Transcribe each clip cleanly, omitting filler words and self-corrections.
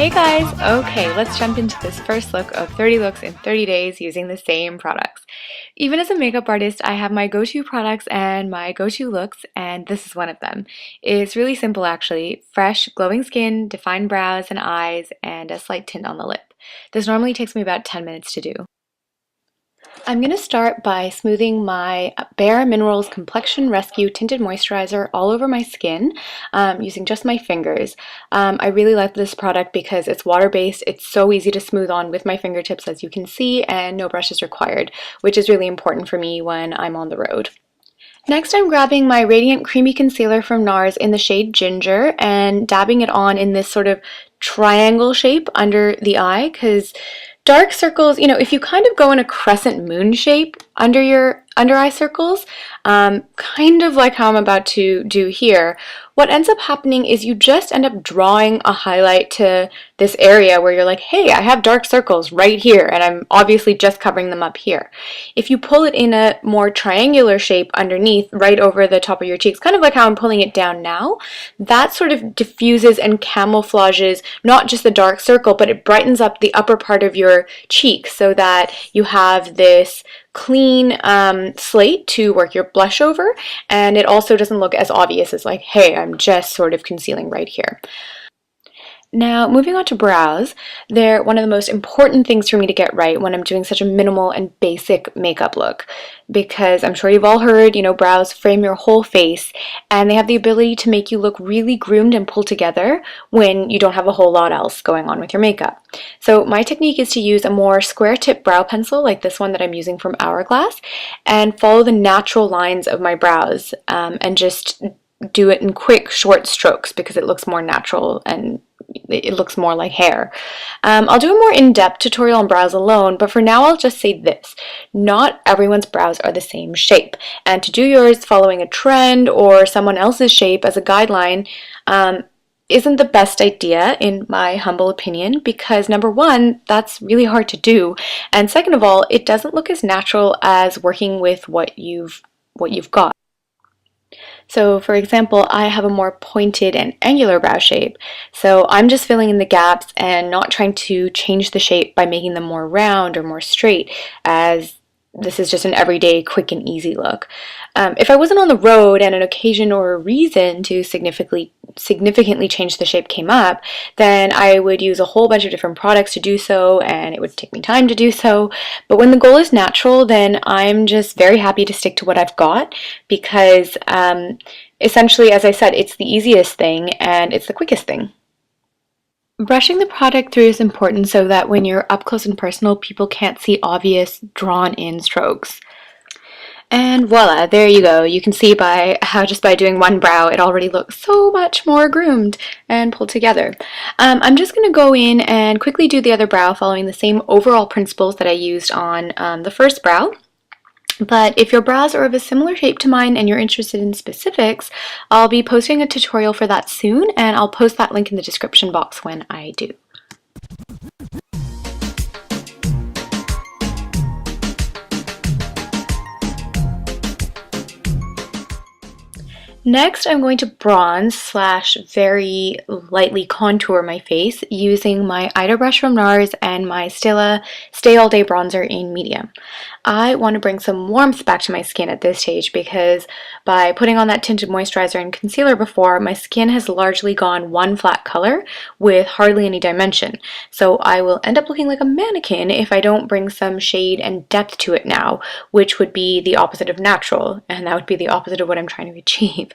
Hey guys! Okay, let's jump into this first look of 30 looks in 30 days using the same products. Even as a makeup artist, I have my go-to products and my go-to looks, and this is one of them. It's really simple actually. Fresh, glowing skin, defined brows and eyes, and a slight tint on the lip. This normally takes me about 10 minutes to do. I'm going to start by smoothing my Bare Minerals Complexion Rescue Tinted Moisturizer all over my skin using just my fingers. I really like this product because it's water-based, it's so easy to smooth on with my fingertips as you can see, and no brush is required, which is really important for me when I'm on the road. Next, I'm grabbing my Radiant Creamy Concealer from Nars in the shade Ginger and dabbing it on in this sort of triangle shape under the eye, because dark circles, if you kind of go in a crescent moon shape under your under eye circles, kind of like how I'm about to do here, what ends up happening is you just end up drawing a highlight to this area where you're like, hey, I have dark circles right here, and I'm obviously just covering them up here. If you pull it in a more triangular shape underneath, right over the top of your cheeks, kind of like how I'm pulling it down now, that sort of diffuses and camouflages not just the dark circle, but it brightens up the upper part of your cheek so that you have this clean slate to work your blush over, and it also doesn't look as obvious as like, hey, I'm just sort of concealing right here. Now, moving on to brows, they're one of the most important things for me to get right when I'm doing such a minimal and basic makeup look, because I'm sure you've all heard, brows frame your whole face, and they have the ability to make you look really groomed and pulled together when you don't have a whole lot else going on with your makeup. So my technique is to use a more square tip brow pencil like this one that I'm using from Hourglass and follow the natural lines of my brows and just do it in quick, short strokes because it looks more natural and it looks more like hair. I'll do a more in-depth tutorial on brows alone, but for now I'll just say this. Not everyone's brows are the same shape, and to do yours following a trend or someone else's shape as a guideline isn't the best idea in my humble opinion, because number one, that's really hard to do, and second of all, it doesn't look as natural as working with what you've got. So for example, I have a more pointed and angular brow shape, so I'm just filling in the gaps and not trying to change the shape by making them more round or more straight, as this is just an everyday quick and easy look. If I wasn't on the road and an occasion or a reason to significantly change the shape came up, then I would use a whole bunch of different products to do so, and it would take me time to do so. But when the goal is natural, then I'm just very happy to stick to what I've got, because essentially, as I said, it's the easiest thing and it's the quickest thing. Brushing the product through is important so that when you're up close and personal, people can't see obvious drawn-in strokes. And voila, there you go. You can see by how just by doing one brow, it already looks so much more groomed and pulled together. I'm just going to go in and quickly do the other brow following the same overall principles that I used on the first brow. But if your brows are of a similar shape to mine and you're interested in specifics, I'll be posting a tutorial for that soon, and I'll post that link in the description box when I do. Next, I'm going to bronze / very lightly contour my face using my eyeliner brush from Nars and my Stila Stay All Day Bronzer in medium. I want to bring some warmth back to my skin at this stage because by putting on that tinted moisturizer and concealer before, my skin has largely gone one flat color with hardly any dimension. So I will end up looking like a mannequin if I don't bring some shade and depth to it now, which would be the opposite of natural, and that would be the opposite of what I'm trying to achieve.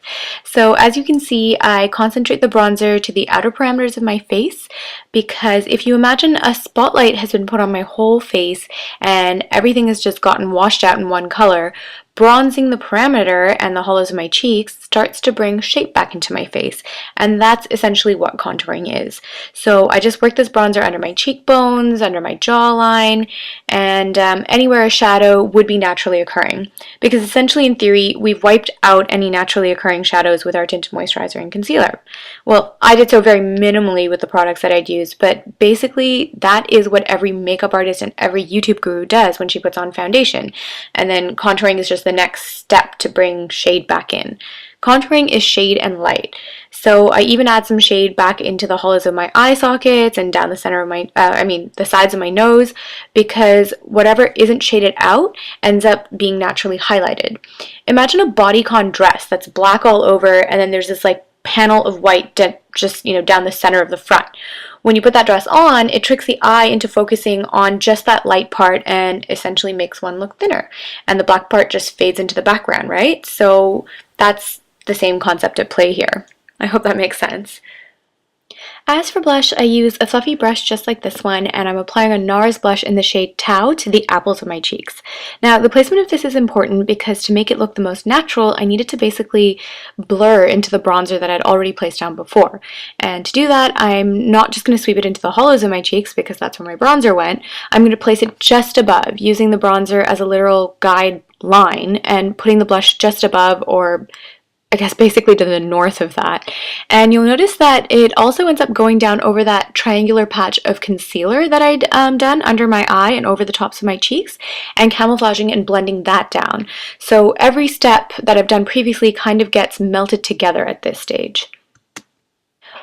So as you can see, I concentrate the bronzer to the outer parameters of my face, because if you imagine a spotlight has been put on my whole face and everything has just gotten washed out in one color, bronzing the perimeter and the hollows of my cheeks starts to bring shape back into my face, and that's essentially what contouring is. So I just work this bronzer under my cheekbones, under my jawline, and anywhere a shadow would be naturally occurring, because essentially in theory we've wiped out any naturally occurring shadows with our tinted moisturizer and concealer. Well, I did so very minimally with the products that I'd used, but basically that is what every makeup artist and every YouTube guru does when she puts on foundation, and then contouring is just the next step to bring shade back in. Contouring is shade and light. So I even add some shade back into the hollows of my eye sockets and down the center of my, the sides of my nose, because whatever isn't shaded out ends up being naturally highlighted. Imagine a bodycon dress that's black all over, and then there's this like panel of white just, down the center of the front. When you put that dress on, it tricks the eye into focusing on just that light part and essentially makes one look thinner. And the black part just fades into the background, right? So that's the same concept at play here. I hope that makes sense. As for blush, I use a fluffy brush just like this one, and I'm applying a Nars blush in the shade Taos to the apples of my cheeks. Now, the placement of this is important because to make it look the most natural, I needed to basically blur into the bronzer that I'd already placed down before. And to do that, I'm not just going to sweep it into the hollows of my cheeks because that's where my bronzer went. I'm going to place it just above, using the bronzer as a literal guide line and putting the blush just above, or I guess basically to the north of that. And you'll notice that it also ends up going down over that triangular patch of concealer that I'd done under my eye and over the tops of my cheeks, and camouflaging and blending that down. So every step that I've done previously kind of gets melted together at this stage.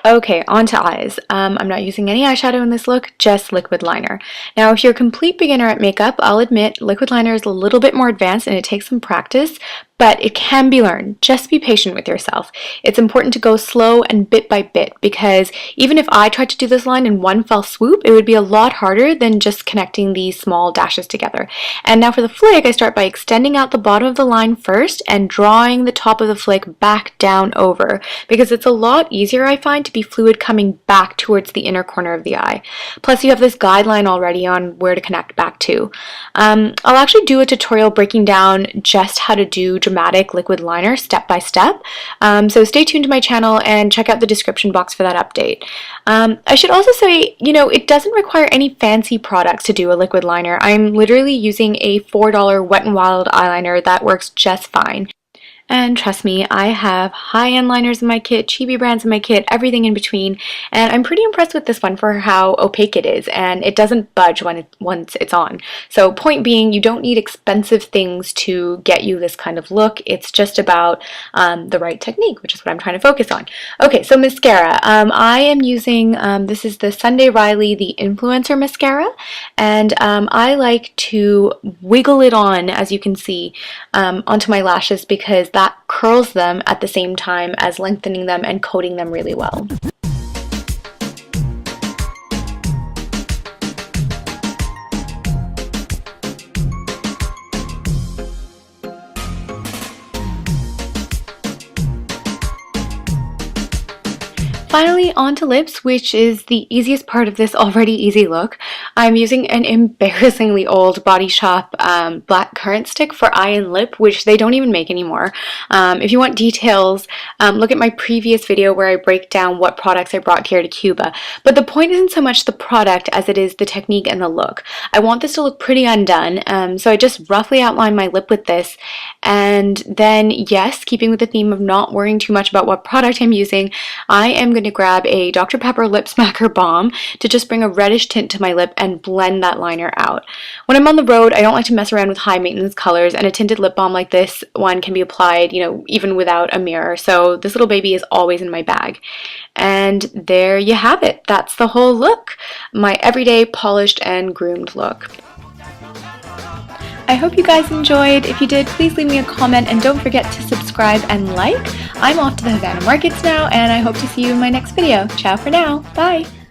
Okay, on to eyes. I'm not using any eyeshadow in this look, just liquid liner. Now, if you're a complete beginner at makeup, I'll admit liquid liner is a little bit more advanced and it takes some practice, but it can be learned. Just be patient with yourself. It's important to go slow and bit by bit, because even if I tried to do this line in one fell swoop, it would be a lot harder than just connecting these small dashes together. And now for the flake, I start by extending out the bottom of the line first and drawing the top of the flake back down over, because it's a lot easier, I find, to be fluid coming back towards the inner corner of the eye. Plus, you have this guideline already on where to connect back to. I'll actually do a tutorial breaking down just how to do dramatic liquid liner step by step, so stay tuned to my channel and check out the description box for that update. I should also say, it doesn't require any fancy products to do a liquid liner. I'm literally using a $4 Wet n Wild eyeliner that works just fine. And trust me, I have high-end liners in my kit, chibi brands in my kit, everything in between, and I'm pretty impressed with this one for how opaque it is, and it doesn't budge once it's on. So point being, you don't need expensive things to get you this kind of look. It's just about the right technique, which is what I'm trying to focus on. Okay, so mascara. I am using, this is the Sunday Riley, the Influencer Mascara, and I like to wiggle it on, as you can see, onto my lashes, because that curls them at the same time as lengthening them and coating them really well. Finally, on to lips, which is the easiest part of this already easy look. I'm using an embarrassingly old Body Shop black currant stick for eye and lip, which they don't even make anymore. If you want details, look at my previous video where I break down what products I brought here to Cuba. But the point isn't so much the product as it is the technique and the look. I want this to look pretty undone, so I just roughly outline my lip with this, and then, yes, keeping with the theme of not worrying too much about what product I'm using, I am going to grab a Dr. Pepper Lip Smacker Balm to just bring a reddish tint to my lip and blend that liner out. When I'm on the road, I don't like to mess around with high maintenance colors, and a tinted lip balm like this one can be applied, even without a mirror, so this little baby is always in my bag. And there you have it. That's the whole look. My everyday polished and groomed look. I hope you guys enjoyed. If you did, please leave me a comment and don't forget to subscribe and like. I'm off to the Havana markets now, and I hope to see you in my next video. Ciao for now. Bye!